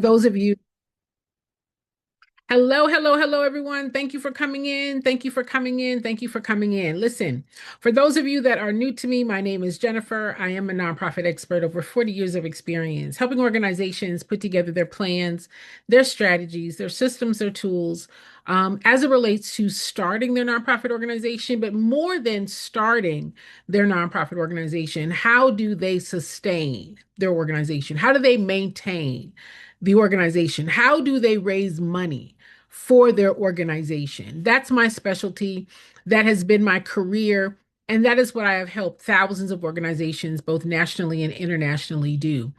Those of you, hello, hello, hello, everyone. Thank you for coming in. Thank you for coming in. Thank you for coming in. Listen, for those of you that are new to me, my name is Jennifer. I am a nonprofit expert, over 40 years of experience, helping organizations put together their plans, their strategies, their systems, their tools, as it relates to starting their nonprofit organization, but more than starting their nonprofit organization, how do they sustain their organization? How do they maintain the organization? How do they raise money for their organization? That's my specialty. That has been my career. And that is what I have helped thousands of organizations, both nationally and internationally, do.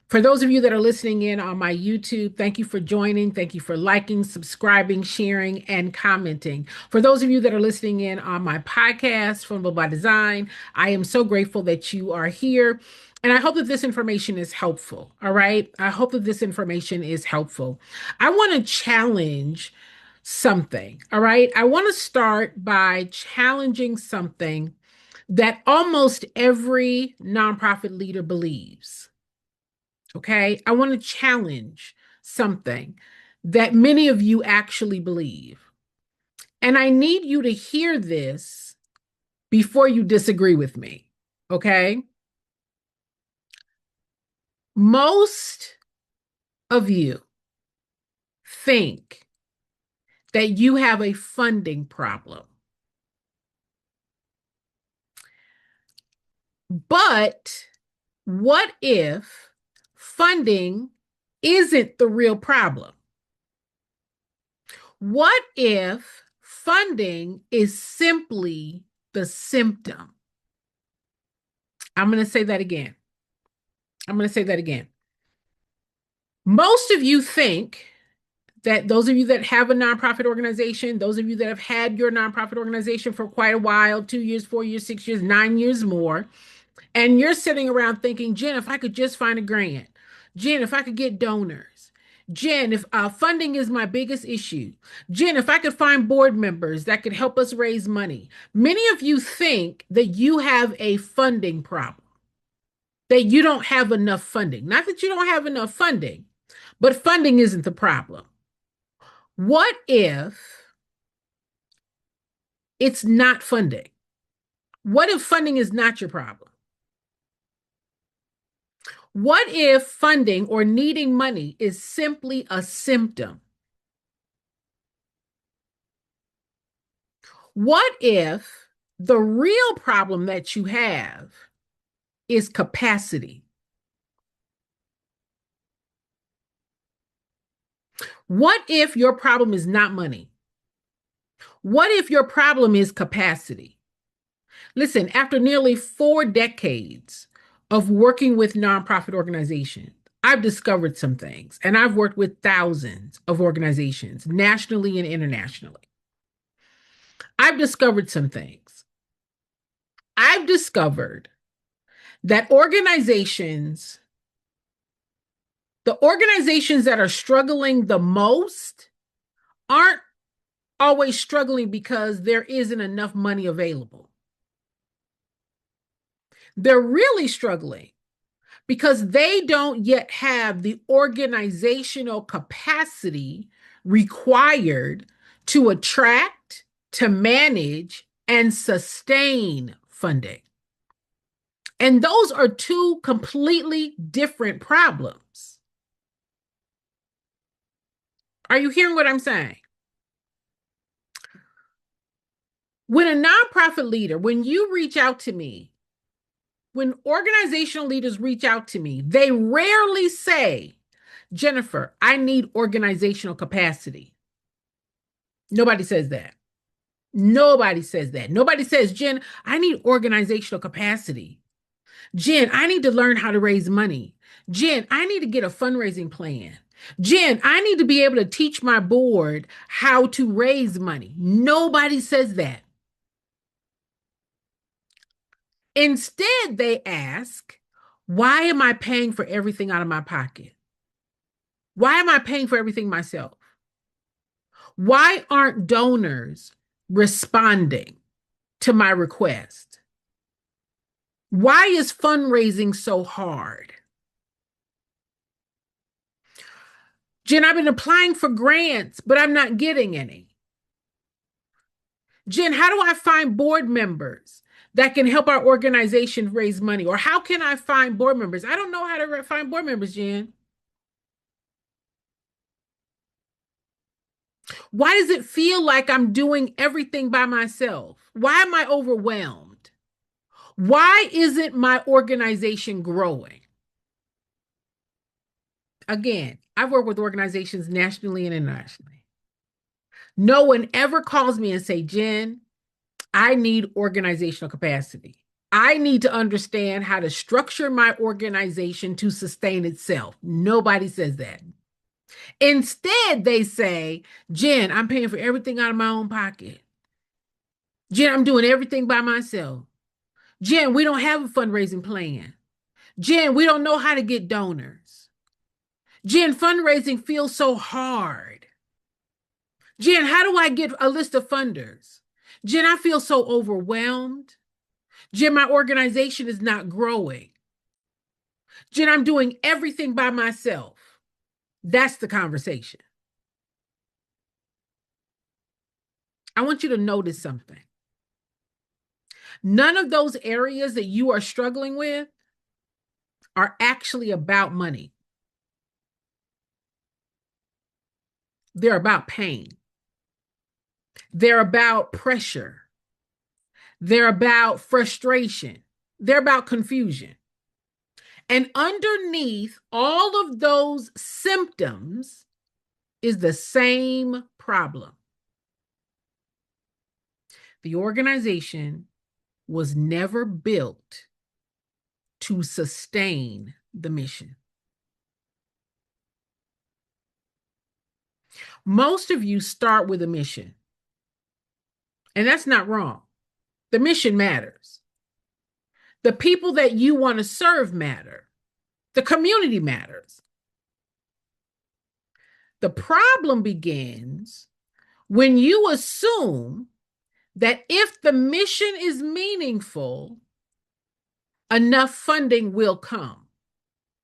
For those of you that are listening in on my YouTube, thank you for joining. Thank you for liking, subscribing, sharing, and commenting. For those of you that are listening in on my podcast, Fundable by Design, I am so grateful that you are here. And I hope that this information is helpful. All right. I hope that this information is helpful. I want to challenge something. All right. I want to start by challenging something that almost every nonprofit leader believes. Okay. I want to challenge something that many of you actually believe. And I need you to hear this before you disagree with me. Okay. Most of you think that you have a funding problem. But what if funding isn't the real problem? What if funding is simply the symptom? I'm going to say that again. I'm going to say that again. Most of you think that those of you that have a nonprofit organization, those of you that have had your nonprofit organization for quite a while, 2 years, 4 years, 6 years, 9 years more, and you're sitting around thinking, Jen, if I could just find a grant, Jen, if I could get donors, Jen, if funding is my biggest issue, Jen, if I could find board members that could help us raise money. Many of you think that you have a funding problem, that you don't have enough funding. Not that you don't have enough funding, but funding isn't the problem. What if it's not funding? What if funding is not your problem? What if funding or needing money is simply a symptom? What if the real problem that you have is capacity? What if your problem is not money? What if your problem is capacity? Listen, after nearly 4 decades of working with nonprofit organizations, I've discovered some things, and I've worked with thousands of organizations nationally and internationally. I've discovered some things. I've discovered that the organizations that are struggling the most aren't always struggling because there isn't enough money available. They're really struggling because they don't yet have the organizational capacity required to attract, to manage, and sustain funding. And those are two completely different problems. Are you hearing what I'm saying? When a nonprofit leader, when you reach out to me, when organizational leaders reach out to me, they rarely say, Jennifer, I need organizational capacity. Nobody says that. Nobody says that. Nobody says, Jen, I need organizational capacity. Jen, I need to learn how to raise money. Jen, I need to get a fundraising plan. Jen, I need to be able to teach my board how to raise money. Nobody says that. Instead, they ask, why am I paying for everything out of my pocket? Why am I paying for everything myself? Why aren't donors responding to my request? Why is fundraising so hard? Jen, I've been applying for grants, but I'm not getting any. Jen, how do I find board members that can help our organization raise money? Or how can I find board members? I don't know how to find board members, Jen. Why does it feel like I'm doing everything by myself? Why am I overwhelmed? Why isn't my organization growing? Again, I've worked with organizations nationally and internationally. No one ever calls me and say, Jen, I need organizational capacity. I need to understand how to structure my organization to sustain itself. Nobody says that. Instead, they say, Jen, I'm paying for everything out of my own pocket. Jen, I'm doing everything by myself. Jen, we don't have a fundraising plan. Jen, we don't know how to get donors. Jen, fundraising feels so hard. Jen, how do I get a list of funders? Jen, I feel so overwhelmed. Jen, my organization is not growing. Jen, I'm doing everything by myself. That's the conversation. I want you to notice something. None of those areas that you are struggling with are actually about money. They're about pain. They're about pressure. They're about frustration. They're about confusion. And underneath all of those symptoms is the same problem. The organization was never built to sustain the mission. Most of you start with a mission, and that's not wrong. The mission matters. The people that you want to serve matter. The community matters. The problem begins when you assume that if the mission is meaningful, enough funding will come.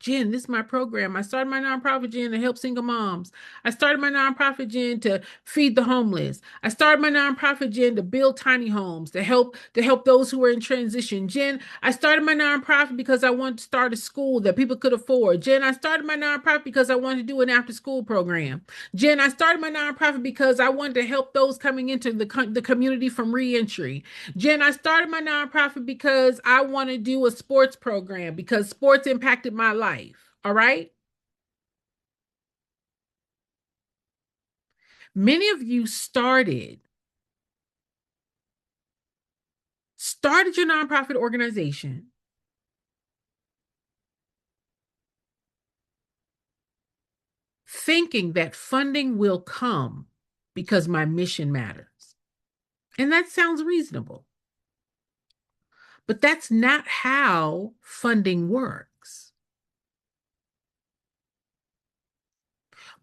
Jen, this is my program. I started my nonprofit, Jen, to help single moms. I started my nonprofit, Jen, to feed the homeless. I started my nonprofit, Jen, to build tiny homes, to help those who are in transition. Jen, I started my nonprofit because I wanted to start a school that people could afford. Jen, I started my nonprofit because I wanted to do an after-school program. Jen, I started my nonprofit because I wanted to help those coming into the community from reentry. Jen, I started my nonprofit because I want to do a sports program because sports impacted my life. All right. Many of you started your nonprofit organization thinking that funding will come because my mission matters. And that sounds reasonable. But that's not how funding works.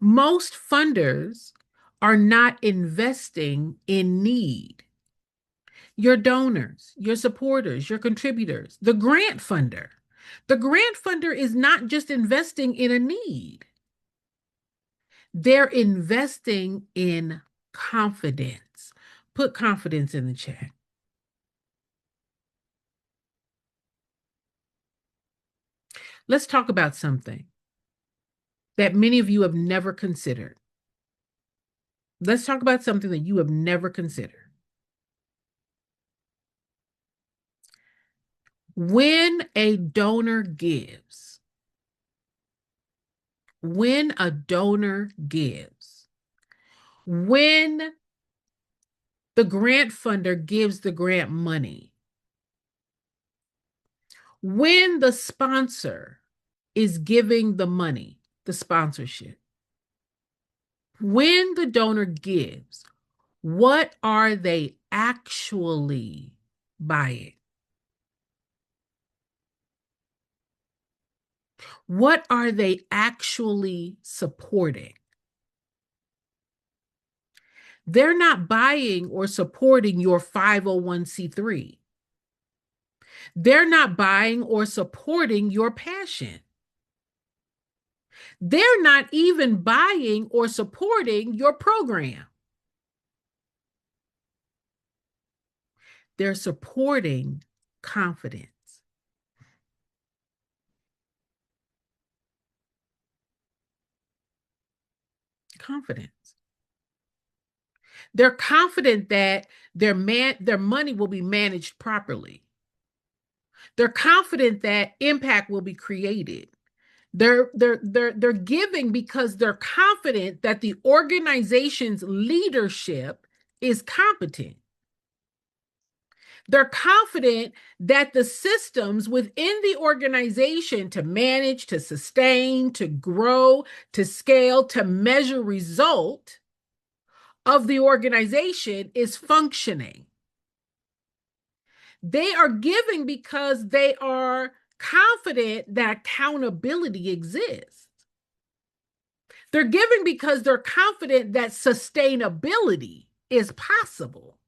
Most funders are not investing in need. Your donors, your supporters, your contributors, the grant funder. The grant funder is not just investing in a need. They're investing in confidence. Put confidence in the chat. Let's talk about something that many of you have never considered. Let's talk about something that you have never considered. When a donor gives, when a donor gives, when the grant funder gives the grant money, when the sponsor is giving the money, the sponsorship, when the donor gives, what are they actually buying? What are they actually supporting? They're not buying or supporting your 501c3. They're not buying or supporting your passion. They're not even buying or supporting your program. They're supporting confidence. Confidence. They're confident that their money will be managed properly. They're confident that impact will be created. They're giving because they're confident that the organization's leadership is competent. They're confident that the systems within the organization to manage, to sustain, to grow, to scale, to measure result of the organization is functioning. They are giving because they are confident that accountability exists. They're giving because they're confident that sustainability is possible.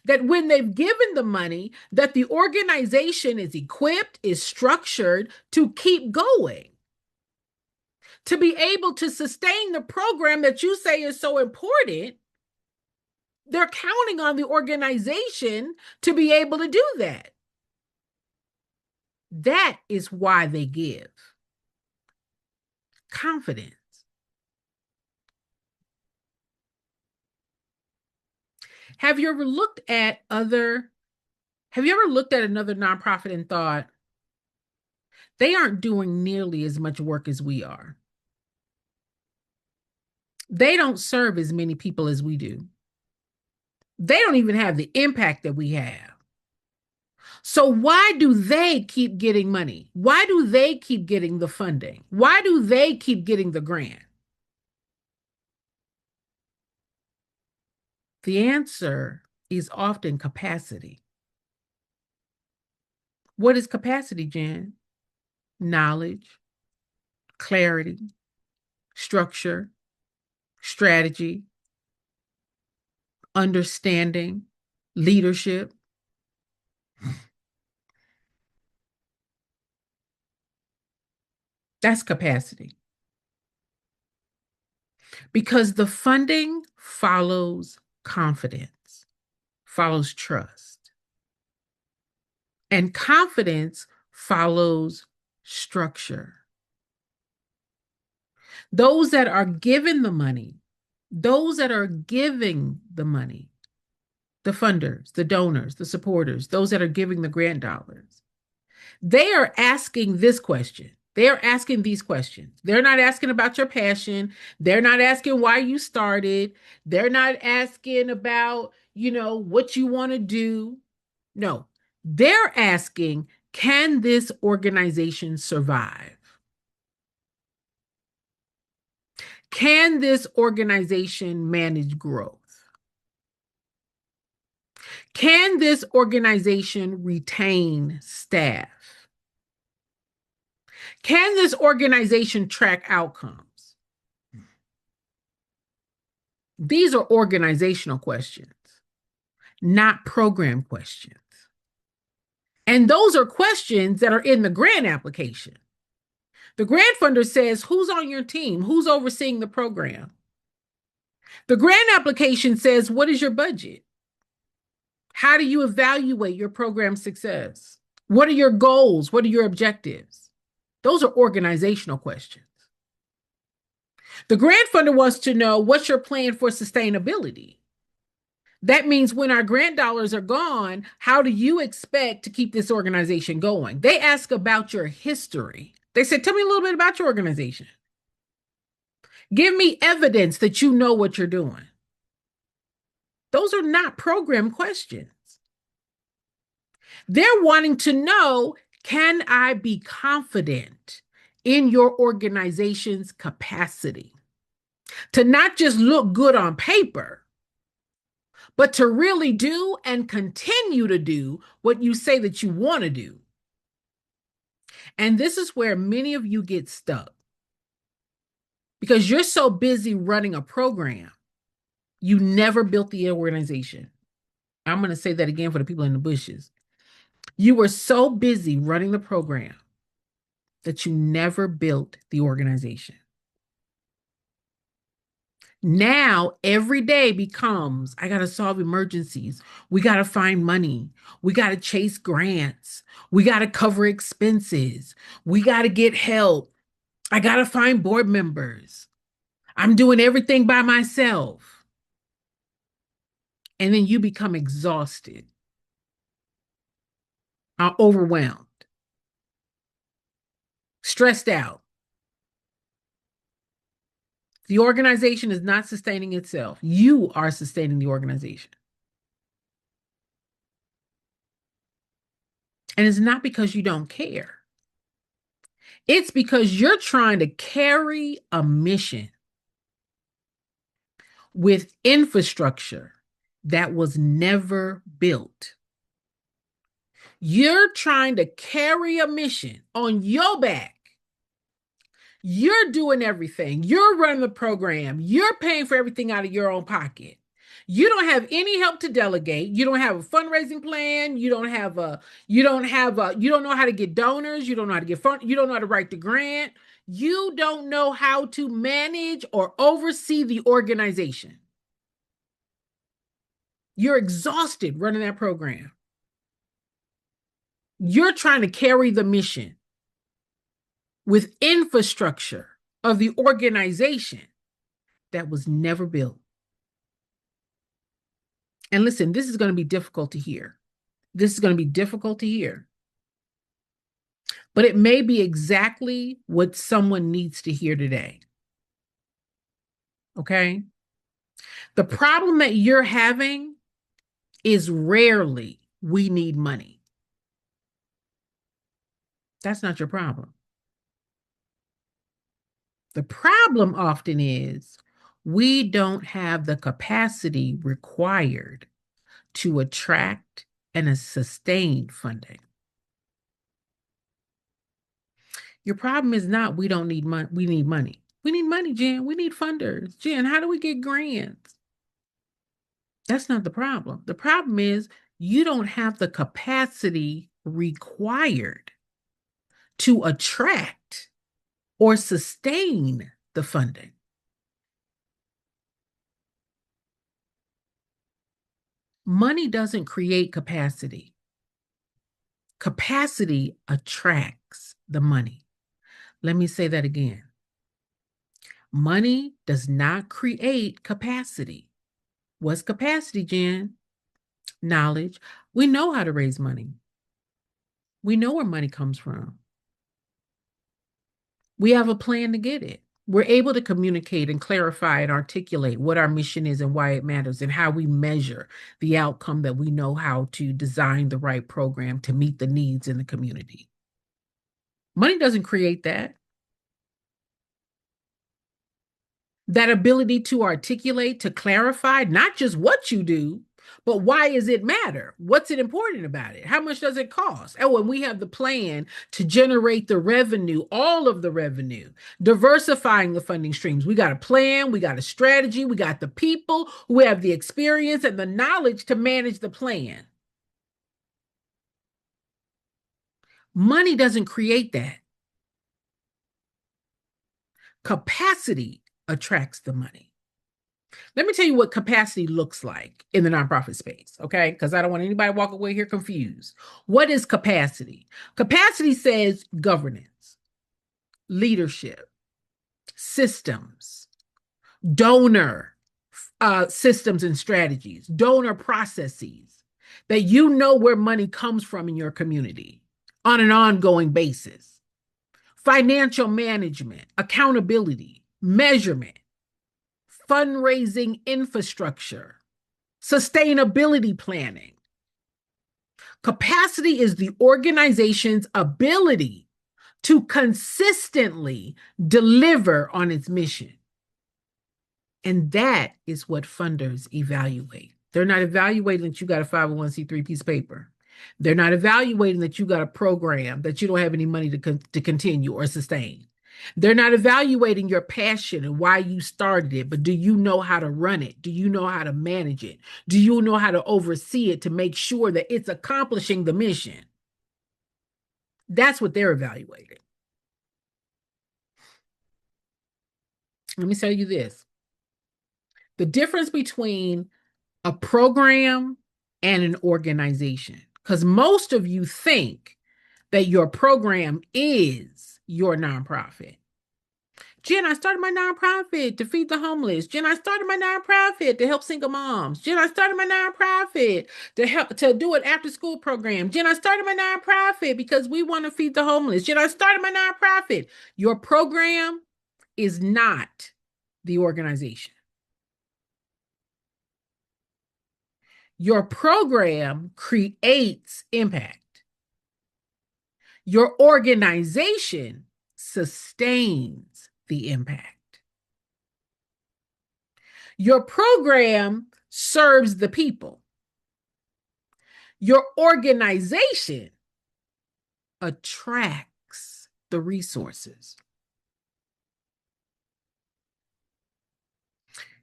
That when they've given the money, that the organization is equipped, is structured to keep going, to be able to sustain the program that you say is so important. They're counting on the organization to be able to do that. That is why they give. Confidence. Have you ever looked at another nonprofit and thought, they aren't doing nearly as much work as we are? They don't serve as many people as we do. They don't even have the impact that we have. So why do they keep getting money? Why do they keep getting the funding? Why do they keep getting the grant? The answer is often capacity. What is capacity, Jen? Knowledge, clarity, structure, strategy, understanding, leadership. That's capacity. Because the funding follows confidence, follows trust. And confidence follows structure. Those that are given the money, those that are giving the money, the funders, the donors, the supporters, those that are giving the grant dollars, they are asking this question. They are asking these questions. They're not asking about your passion. They're not asking why you started. They're not asking about, what you want to do. No, they're asking, can this organization survive? Can this organization manage growth? Can this organization retain staff? Can this organization track outcomes? These are organizational questions, not program questions. And those are questions that are in the grant application. The grant funder says, who's on your team? Who's overseeing the program? The grant application says, what is your budget? How do you evaluate your program success? What are your goals? What are your objectives? Those are organizational questions. The grant funder wants to know, what's your plan for sustainability? That means when our grant dollars are gone, how do you expect to keep this organization going? They ask about your history. They said, tell me a little bit about your organization. Give me evidence that you know what you're doing. Those are not program questions. They're wanting to know, can I be confident in your organization's capacity to not just look good on paper, but to really do and continue to do what you say that you want to do? And this is where many of you get stuck because you're so busy running a program, you never built the organization. I'm going to say that again for the people in the bushes. You were so busy running the program that you never built the organization. Now, every day becomes, I got to solve emergencies. We got to find money. We got to chase grants. We got to cover expenses. We got to get help. I got to find board members. I'm doing everything by myself. And then you become exhausted, overwhelmed, stressed out. The organization is not sustaining itself. You are sustaining the organization. And it's not because you don't care. It's because you're trying to carry a mission with infrastructure that was never built. You're trying to carry a mission on your back. You're doing everything. You're running the program. You're paying for everything out of your own pocket. You don't have any help to delegate. You don't have a fundraising plan. You don't know how to get donors. You don't know how to get fund. You don't know how to write the grant. You don't know how to manage or oversee the organization. You're exhausted running that program. You're trying to carry the mission with infrastructure of the organization that was never built. And listen, this is going to be difficult to hear. This is going to be difficult to hear. But it may be exactly what someone needs to hear today. Okay? The problem that you're having is rarely we need money. That's not your problem. The problem often is we don't have the capacity required to attract and sustain funding. Your problem is not we don't need money. We need money. We need money, Jen. We need funders. Jen, how do we get grants? That's not the problem. The problem is you don't have the capacity required to attract or sustain the funding. Money doesn't create capacity. Capacity attracts the money. Let me say that again. Money does not create capacity. What's capacity, Jen? Knowledge. We know how to raise money. We know where money comes from. We have a plan to get it. We're able to communicate and clarify and articulate what our mission is and why it matters and how we measure the outcome, that we know how to design the right program to meet the needs in the community. Money doesn't create that. That ability to articulate, to clarify, not just what you do, but why does it matter? What's it important about it? How much does it cost? Oh, and we have the plan to generate the revenue, all of the revenue, diversifying the funding streams. We got a plan, we got a strategy, we got the people who have the experience and the knowledge to manage the plan. Money doesn't create that. Capacity attracts the money. Let me tell you what capacity looks like in the nonprofit space, okay? Because I don't want anybody to walk away here confused. What is capacity? Capacity says governance, leadership, systems, donor systems and strategies, donor processes, that you know where money comes from in your community on an ongoing basis, financial management, accountability, measurement, fundraising infrastructure, sustainability planning. Capacity is the organization's ability to consistently deliver on its mission. And that is what funders evaluate. They're not evaluating that you got a 501c3 piece of paper. They're not evaluating that you got a program that you don't have any money to continue or sustain. They're not evaluating your passion and why you started it, but do you know how to run it? Do you know how to manage it? Do you know how to oversee it to make sure that it's accomplishing the mission? That's what they're evaluating. Let me tell you this. The difference between a program and an organization. Because most of you think that your program is your nonprofit. Jen, I started my nonprofit to feed the homeless. Jen, I started my nonprofit to help single moms. Jen, I started my nonprofit to do an after school program. Jen, I started my nonprofit because we want to feed the homeless. Jen, I started my nonprofit. Your program is not the organization. Your program creates impact. Your organization sustains the impact. Your program serves the people. Your organization attracts the resources.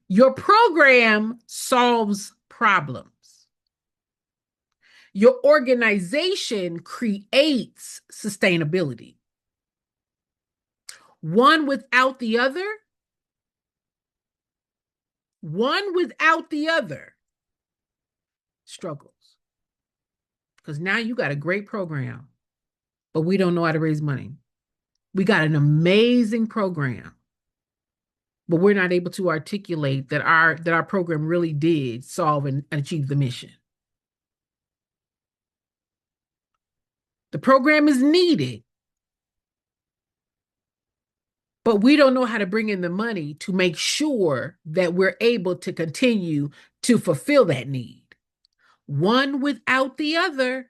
Your program solves problems. Your organization creates sustainability. One without the other struggles. Because now you got a great program, but we don't know how to raise money. We got an amazing program, but we're not able to articulate that our program really did solve and achieve the mission. The program is needed, but we don't know how to bring in the money to make sure that we're able to continue to fulfill that need. One without the other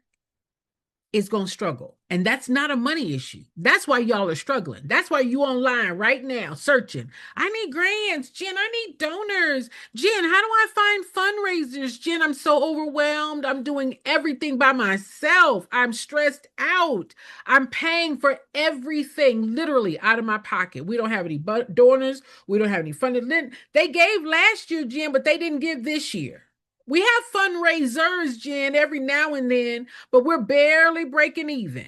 is going to struggle. And that's not a money issue. That's why y'all are struggling. That's why you online right now searching. I need grants. Jen, I need donors. Jen, how do I find fundraisers? Jen, I'm so overwhelmed. I'm doing everything by myself. I'm stressed out. I'm paying for everything literally out of my pocket. We don't have any donors. We don't have any funded. They gave last year, Jen, but they didn't give this year. We have fundraisers, Jen, every now and then, but we're barely breaking even.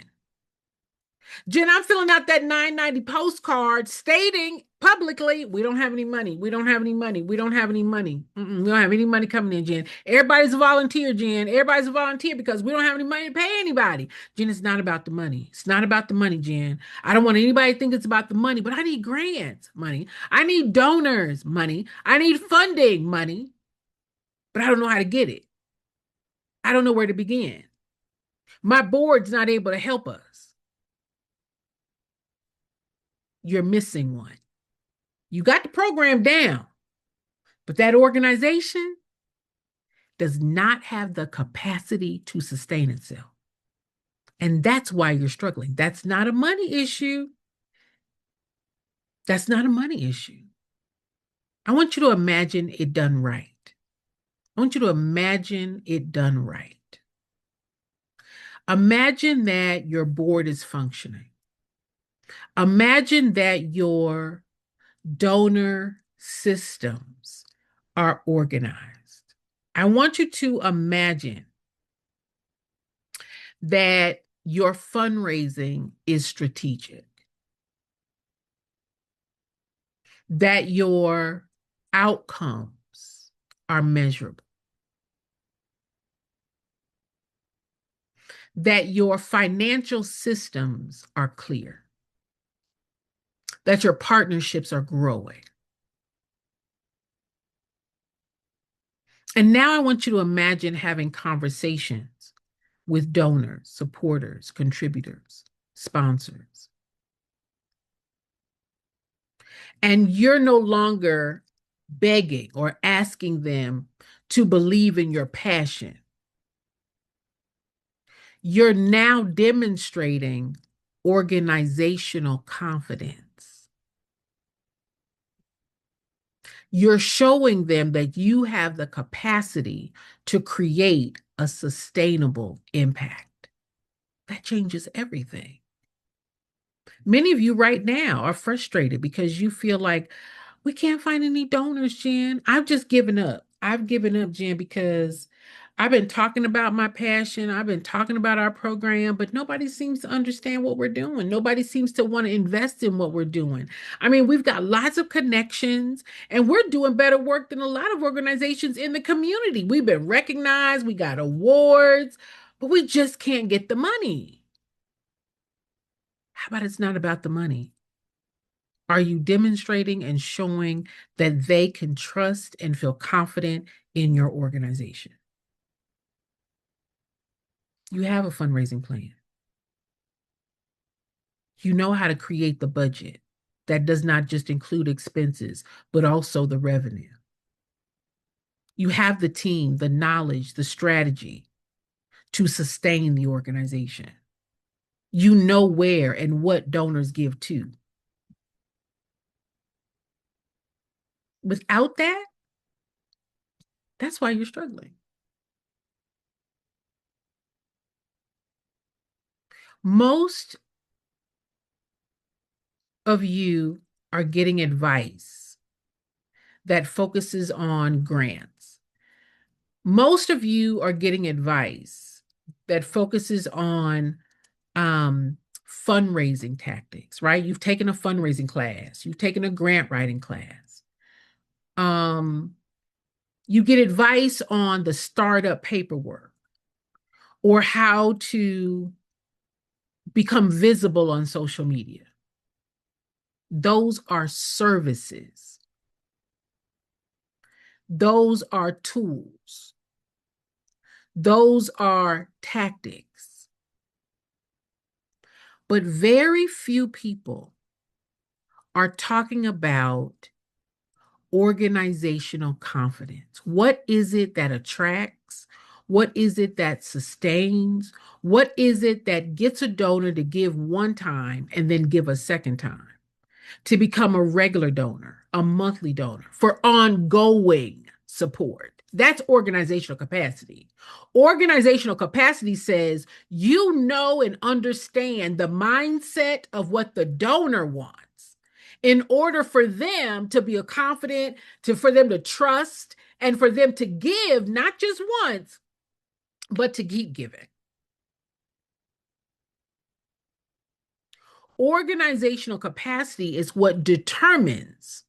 Jen, I'm filling out that $9.90 postcard stating publicly, we don't have any money. We don't have any money. We don't have any money. We don't have any money coming in, Jen. Everybody's a volunteer, Jen. Everybody's a volunteer because we don't have any money to pay anybody. Jen, it's not about the money. It's not about the money, Jen. I don't want anybody to think it's about the money, but I need grants, money. I need donors, money. I need funding, money. But I don't know how to get it. I don't know where to begin. My board's not able to help us. You're missing one. You got the program down, but that organization does not have the capacity to sustain itself. And that's why you're struggling. That's not a money issue. That's not a money issue. I want you to imagine it done right. I want you to imagine it done right. Imagine that your board is functioning. Imagine that your donor systems are organized. I want you to imagine that your fundraising is strategic, that your outcomes are measurable, that your financial systems are clear, that your partnerships are growing. And now I want you to imagine having conversations with donors, supporters, contributors, sponsors. And you're no longer begging or asking them to believe in your passion. You're now demonstrating organizational confidence. You're showing them that you have the capacity to create a sustainable impact. That changes everything. Many of you right now are frustrated because you feel like, we can't find any donors, Jen. I've just given up. I've given up, Jen, because I've been talking about my passion. I've been talking about our program, but nobody seems to understand what we're doing. Nobody seems to want to invest in what we're doing. I mean, we've got lots of connections and we're doing better work than a lot of organizations in the community. We've been recognized, we got awards, but we just can't get the money. How about it's not about the money? Are you demonstrating and showing that they can trust and feel confident in your organization? You have a fundraising plan. You know how to create the budget that does not just include expenses, but also the revenue. You have the team, the knowledge, the strategy to sustain the organization. You know where and what donors give to. Without that, that's why you're struggling. Most of you are getting advice that focuses on grants. Most of you are getting advice that focuses on fundraising tactics, right? You've taken a fundraising class, you've taken a grant writing class. You get advice on the startup paperwork or how to become visible on social media. Those are services. Those are tools. Those are tactics. But very few people are talking about organizational confidence. What is it that attracts? What is it that sustains? What is it that gets a donor to give one time and then give a second time? To become a regular donor, a monthly donor for ongoing support. That's organizational capacity. Organizational capacity says you know and understand the mindset of what the donor wants in order for them to be confident, for them to trust, and for them to give not just once, but to keep giving. Organizational capacity is what determines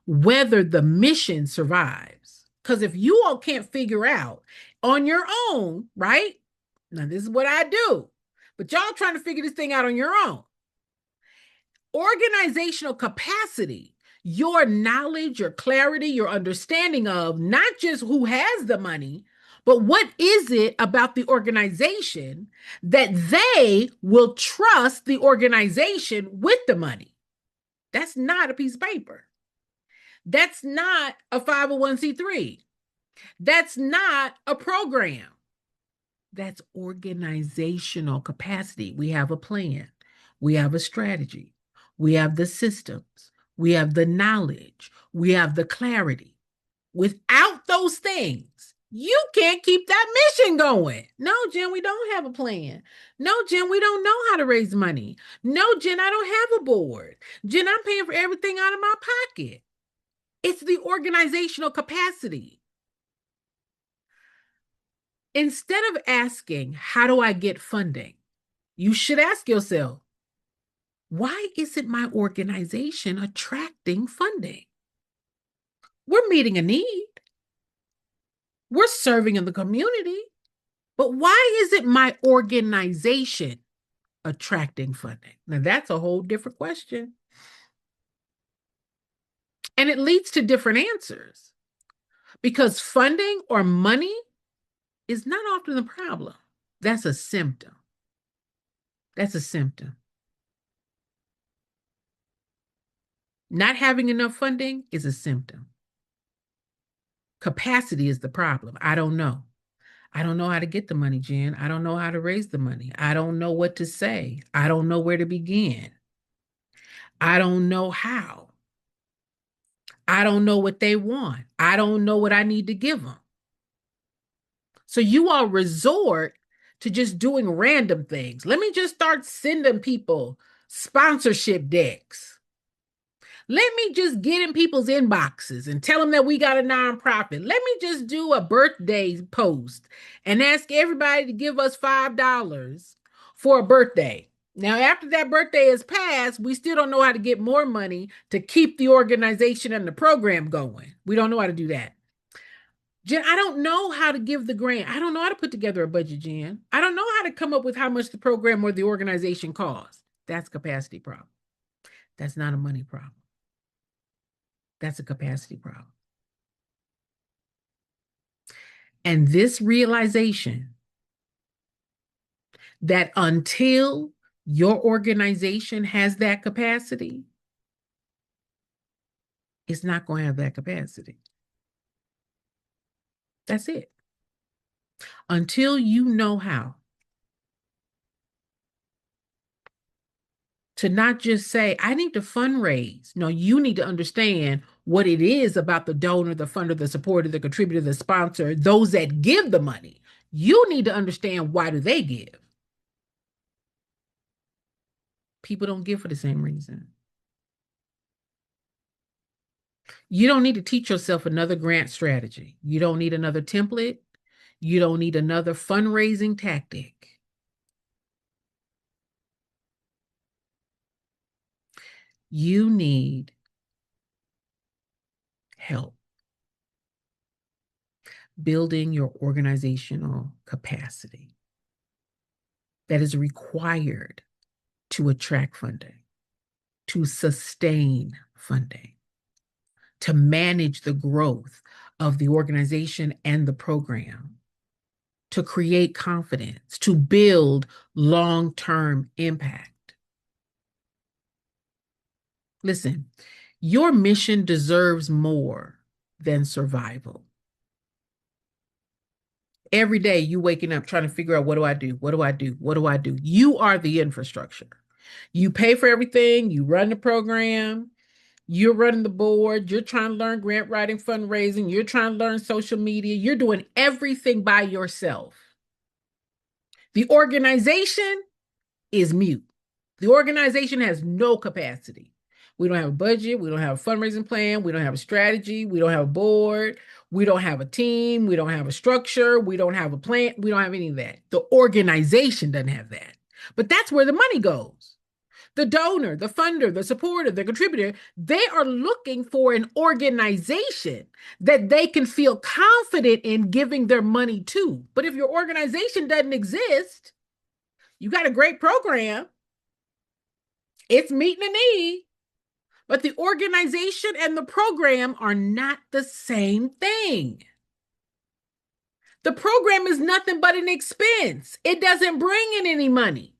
whether the mission survives. Because if you all can't figure out on your own, right? Now, this is what I do, but y'all trying to figure this thing out on your own. Organizational capacity, your knowledge, your clarity, your understanding of not just who has the money, but what is it about the organization that they will trust the organization with the money? That's not a piece of paper. That's not a 501c3. That's not a program. That's organizational capacity. We have a plan. We have a strategy. We have the systems. We have the knowledge. We have the clarity. Without those things, you can't keep that mission going. No, Jen, we don't have a plan. No, Jen, we don't know how to raise money. No, Jen, I don't have a board. Jen, I'm paying for everything out of my pocket. It's the organizational capacity. Instead of asking, how do I get funding? You should ask yourself, why isn't my organization attracting funding? We're meeting a need. We're serving in the community. But why isn't my organization attracting funding? Now, that's a whole different question. And it leads to different answers because funding or money is not often the problem. That's a symptom. That's a symptom. Not having enough funding is a symptom. Capacity is the problem. I don't know. I don't know how to get the money, Jen. I don't know how to raise the money. I don't know what to say. I don't know where to begin. I don't know how. I don't know what they want. I don't know what I need to give them. So you all resort to just doing random things. Let me just start sending people sponsorship decks. Let me just get in people's inboxes and tell them that we got a nonprofit. Let me just do a birthday post and ask everybody to give us $5 for a birthday. Now, after that birthday is passed, we still don't know how to get more money to keep the organization and the program going. We don't know how to do that. Jen, I don't know how to give the grant. I don't know how to put together a budget, Jen. I don't know how to come up with how much the program or the organization costs. That's a capacity problem. That's not a money problem. That's a capacity problem. And this realization that until your organization has that capacity, it's not going to have that capacity. That's it. Until you know how to not just say, I need to fundraise. No, you need to understand what it is about the donor, the funder, the supporter, the contributor, the sponsor, those that give the money. You need to understand, why do they give? People don't give for the same reason. You don't need to teach yourself another grant strategy. You don't need another template. You don't need another fundraising tactic. You need help building your organizational capacity that is required to attract funding, to sustain funding, to manage the growth of the organization and the program, to create confidence, to build long-term impact. Listen, your mission deserves more than survival. Every day you waking up trying to figure out, what do I do? What do I do? What do I do? You are the infrastructure. You pay for everything. You run the program. You're running the board. You're trying to learn grant writing, fundraising. You're trying to learn social media. You're doing everything by yourself. The organization is mute. The organization has no capacity. We don't have a budget. We don't have a fundraising plan. We don't have a strategy. We don't have a board. We don't have a team. We don't have a structure. We don't have a plan. We don't have any of that. The organization doesn't have that. But that's where the money goes. The donor, the funder, the supporter, the contributor, they are looking for an organization that they can feel confident in giving their money to. But if your organization doesn't exist, you got a great program, it's meeting a need, but the organization and the program are not the same thing. The program is nothing but an expense. It doesn't bring in any money.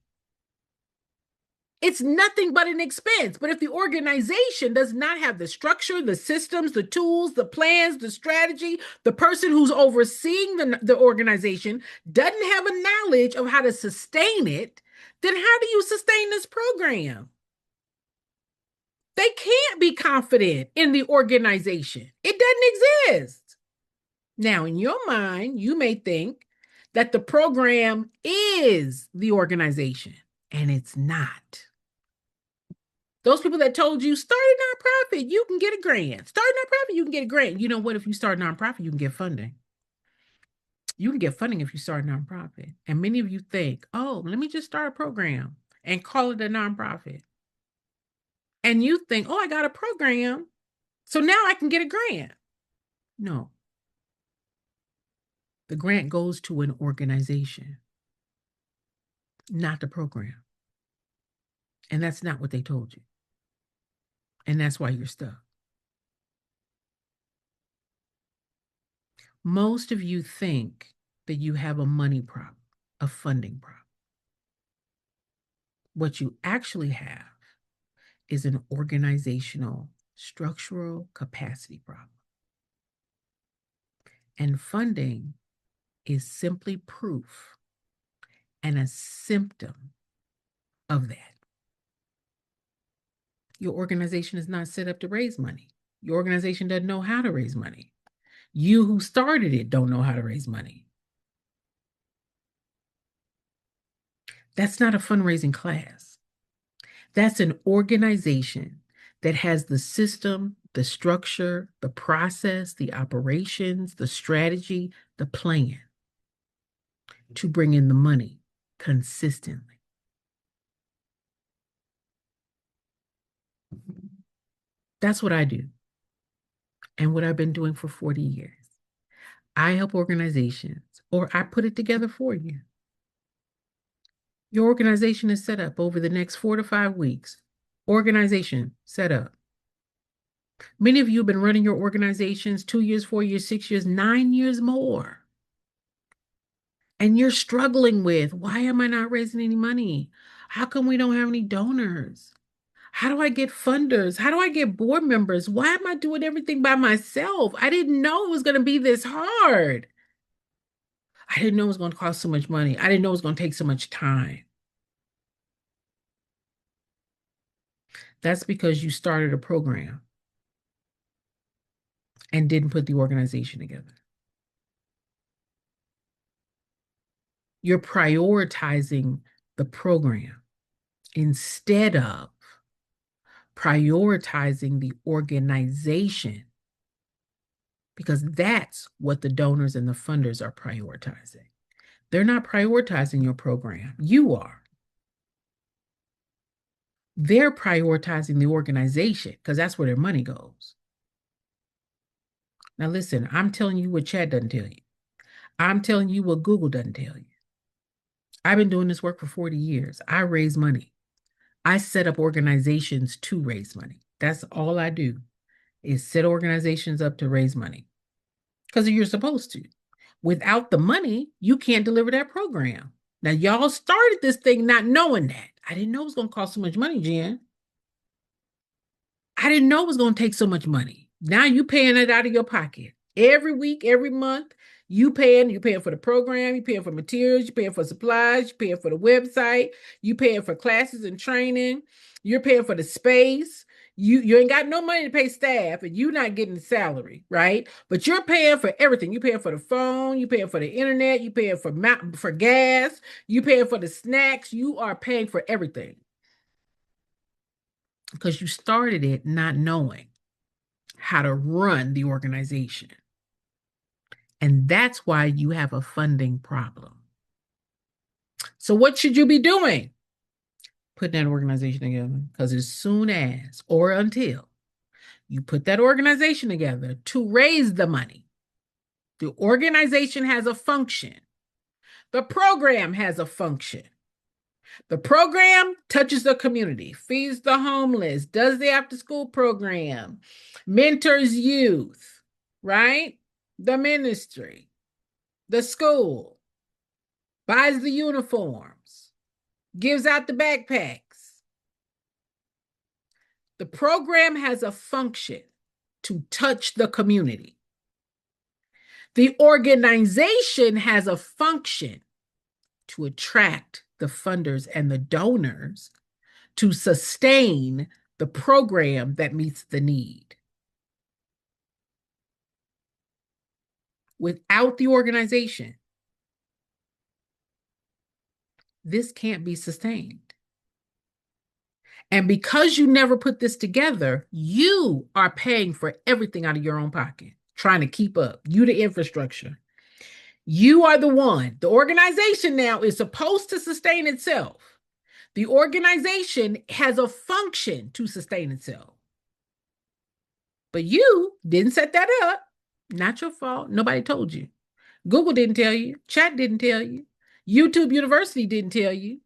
It's nothing but an expense. But if the organization does not have the structure, the systems, the tools, the plans, the strategy, the person who's overseeing the organization doesn't have a knowledge of how to sustain it, then how do you sustain this program? They can't be confident in the organization. It doesn't exist. Now, in your mind, you may think that the program is the organization, and it's not. Those people that told you, start a nonprofit, you can get a grant. Start a nonprofit, you can get a grant. You know what? If you start a nonprofit, you can get funding. You can get funding if you start a nonprofit. And many of you think, oh, let me just start a program and call it a nonprofit. And you think, oh, I got a program, so now I can get a grant. No. The grant goes to an organization, not the program. And that's not what they told you. And that's why you're stuck. Most of you think that you have a money problem, a funding problem. What you actually have is an organizational, structural capacity problem. And funding is simply proof and a symptom of that. Your organization is not set up to raise money. Your organization doesn't know how to raise money. You who started it don't know how to raise money. That's not a fundraising class. That's an organization that has the system, the structure, the process, the operations, the strategy, the plan to bring in the money consistently. That's what I do and what I've been doing for 40 years. I help organizations, or I put it together for you. Your organization is set up over the next 4 to 5 weeks. Organization set up. Many of you have been running your organizations 2 years, 4 years, 6 years, 9 years more. And you're struggling with, why am I not raising any money? How come we don't have any donors? How do I get funders? How do I get board members? Why am I doing everything by myself? I didn't know it was going to be this hard. I didn't know it was going to cost so much money. I didn't know it was going to take so much time. That's because you started a program and didn't put the organization together. You're prioritizing the program instead of prioritizing the organization, because that's what the donors and the funders are prioritizing. They're not prioritizing your program. You are. They're prioritizing the organization because that's where their money goes. Now, listen, I'm telling you what chat doesn't tell you. I'm telling you what Google doesn't tell you. I've been doing this work for 40 years. I raise money. I set up organizations to raise money. That's all I do, is set organizations up to raise money because you're supposed to. Without the money, you can't deliver that program. Now, y'all started this thing not knowing that. I didn't know it was going to cost so much money, Jen. I didn't know it was going to take so much money. Now you paying it out of your pocket. Every week, every month, you're paying for the program, you're paying for materials, you're paying for supplies, you're paying for the website, you're paying for classes and training, you're paying for the space. You ain't got no money to pay staff and you're not getting the salary, right? But you're paying for everything. You're paying for the phone, you're paying for the internet, you're paying for gas, you're paying for the snacks, you are paying for everything. Because you started it not knowing how to run the organization. And that's why you have a funding problem. So what should you be doing? Putting that organization together. Because as soon as or until you put that organization together to raise the money, the organization has a function. The program has a function. The program touches the community, feeds the homeless, does the after-school program, mentors youth, right? The ministry, the school, buys the uniforms, gives out the backpacks. The program has a function to touch the community. The organization has a function to attract the funders and the donors to sustain the program that meets the need. Without the organization, this can't be sustained. And because you never put this together, you are paying for everything out of your own pocket, trying to keep up. You, the infrastructure. You are the one. The organization now is supposed to sustain itself. The organization has a function to sustain itself. But you didn't set that up. Not your fault. Nobody told you. Google didn't tell you. Chat didn't tell you. YouTube University didn't tell you.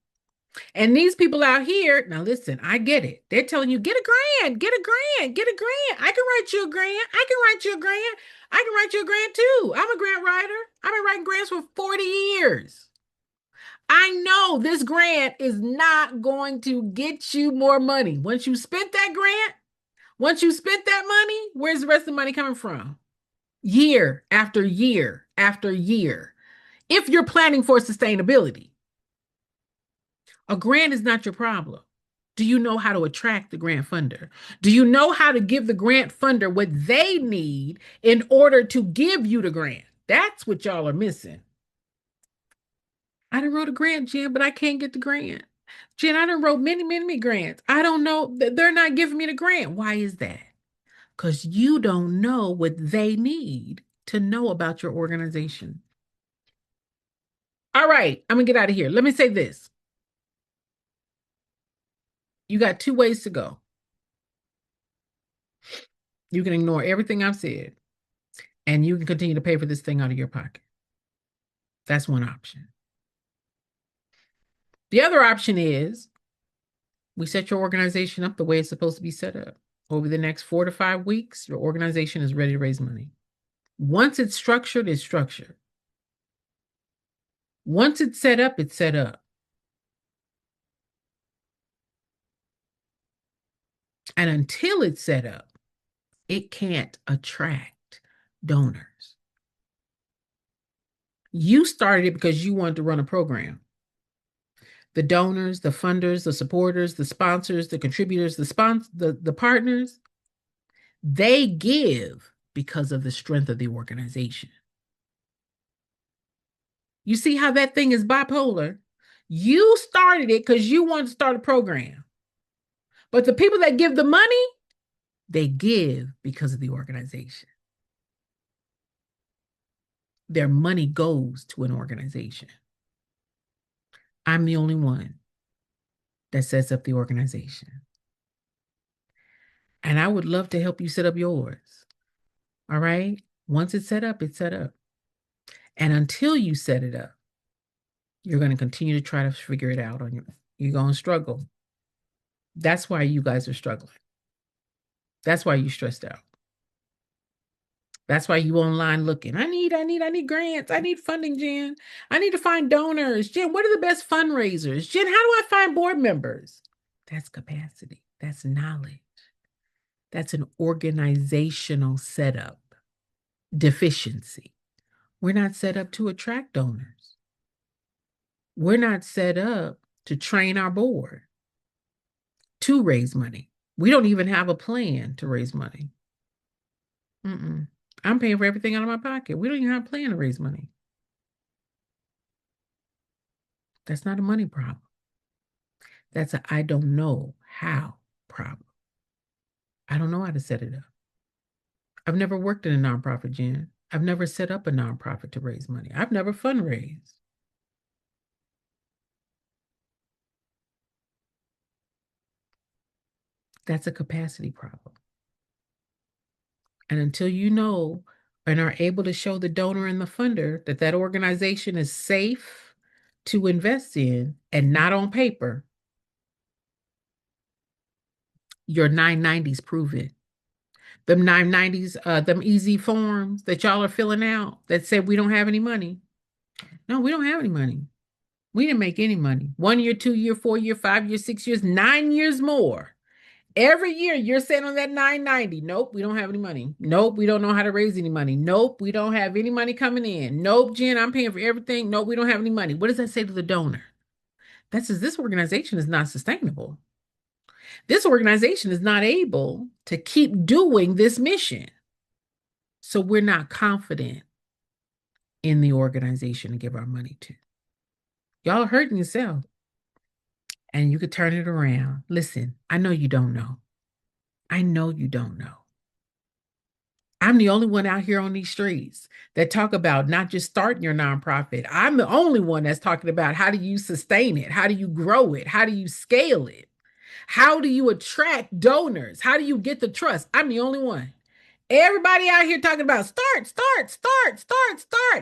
And these people out here, now listen, I get it. They're telling you, get a grant, get a grant, get a grant. I can write you a grant. I can write you a grant. I can write you a grant too. I'm a grant writer. I've been writing grants for 40 years. I know this grant is not going to get you more money. Once you spent that grant, once you spent that money, where's the rest of the money coming from? Year after year after year. If you're planning for sustainability, a grant is not your problem. Do you know how to attract the grant funder? Do you know how to give the grant funder what they need in order to give you the grant? That's what y'all are missing. I done wrote a grant, Jim, but I can't get the grant. Jen, I done wrote many grants. I don't know. They're not giving me the grant. Why is that? Because you don't know what they need to know about your organization. All right, I'm gonna get out of here. Let me say this. You got two ways to go. You can ignore everything I've said, and you can continue to pay for this thing out of your pocket. That's one option. The other option is we set your organization up the way it's supposed to be set up. Over the next 4 to 5 weeks, your organization is ready to raise money. Once it's structured, it's structured. Once it's set up, it's set up. And until it's set up, it can't attract donors. You started it because you wanted to run a program. The donors, the funders, the supporters, the sponsors, the contributors, the partners, they give because of the strength of the organization. You see how that thing is bipolar? You started it because you wanted to start a program. But the people that give the money, they give because of the organization. Their money goes to an organization. I'm the only one that sets up the organization. And I would love to help you set up yours. All right? Once it's set up, it's set up. And until you set it up, you're going to continue to try to figure it out on your own. You're going to struggle. That's why you guys are struggling. That's why you're stressed out. That's why you online looking. I need grants. I need funding, Jen. I need to find donors. Jen, what are the best fundraisers? Jen, how do I find board members? That's capacity. That's knowledge. That's an organizational setup. Deficiency. We're not set up to attract donors. We're not set up to train our board to raise money. We don't even have a plan to raise money. I'm paying for everything out of my pocket. We don't even have a plan to raise money. That's not a money problem. That's a I don't know how problem. I don't know how to set it up. I've never worked in a nonprofit, Jen. I've never set up a nonprofit to raise money. I've never fundraised. That's a capacity problem. And until you know and are able to show the donor and the funder that that organization is safe to invest in and not on paper, your 990s prove it. Them 990s, them easy forms that y'all are filling out that said we don't have any money. No, we don't have any money. We didn't make any money. 1 year, 2 year, 4 year, 5 years, 6 years, 9 years more. Every year you're saying on that 990, nope, we don't have any money. Nope, we don't know how to raise any money. Nope, we don't have any money coming in. Nope, Jen, I'm paying for everything. Nope, we don't have any money. What does that say to the donor? That says this organization is not sustainable. This organization is not able to keep doing this mission. So we're not confident in the organization to give our money to. Y'all are hurting yourself. And you could turn it around. Listen, I know you don't know. I know you don't know. I'm the only one out here on these streets that talk about not just starting your nonprofit. I'm the only one that's talking about how do you sustain it? How do you grow it? How do you scale it? How do you attract donors? How do you get the trust? I'm the only one. Everybody out here talking about start.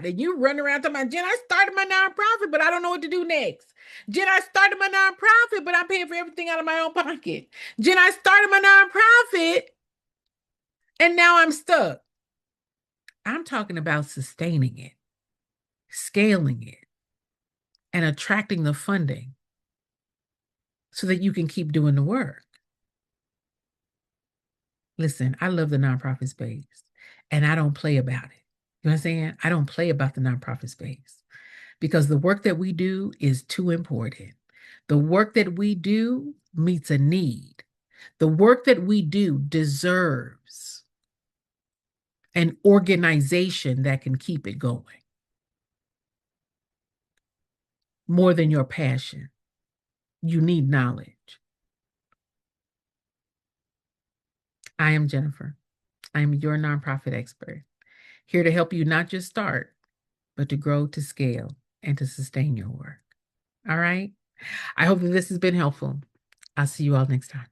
And you run around talking about, Jen, I started my nonprofit, but I don't know what to do next. Jen, I started my nonprofit, but I'm paying for everything out of my own pocket. Jen, I started my nonprofit, and now I'm stuck. I'm talking about sustaining it, scaling it, and attracting the funding so that you can keep doing the work. Listen, I love the nonprofit space, and I don't play about it. You know what I'm saying? I don't play about the nonprofit space because the work that we do is too important. The work that we do meets a need. The work that we do deserves an organization that can keep it going more than your passion. You need knowledge. I am Jennifer. I am your nonprofit expert, here to help you not just start, but to grow, to scale, and to sustain your work. All right? I hope that this has been helpful. I'll see you all next time.